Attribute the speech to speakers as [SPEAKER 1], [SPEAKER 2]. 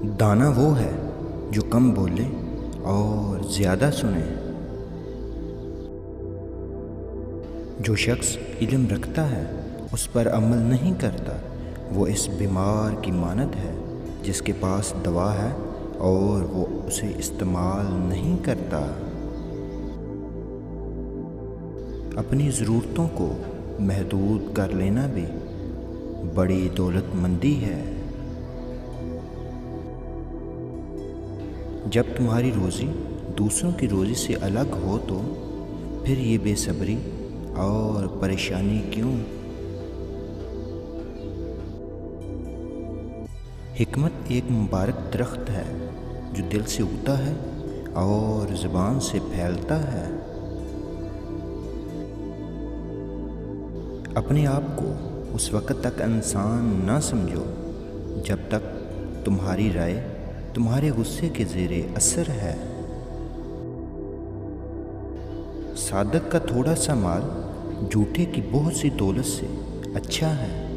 [SPEAKER 1] दाना वो है जो कम बोले और ज़्यादा सुने। जो शख्स इल्म रखता है उस पर अमल नहीं करता, वो इस बीमार की मानद है जिसके पास दवा है और वो उसे इस्तेमाल नहीं करता। अपनी ज़रूरतों को महदूद कर लेना भी बड़ी दौलतमंदी है। जब तुम्हारी रोज़ी दूसरों की रोज़ी से अलग हो तो फिर ये बेसब्री और परेशानी क्यों? हिकमत एक मुबारक दरख्त है जो दिल से उगता है और ज़ुबान से फैलता है। अपने आप को उस वक़्त तक इंसान न समझो जब तक तुम्हारी राय तुम्हारे गुस्से के ज़ेरे असर है। सादक का थोड़ा सा माल झूठे की बहुत सी दौलत से अच्छा है।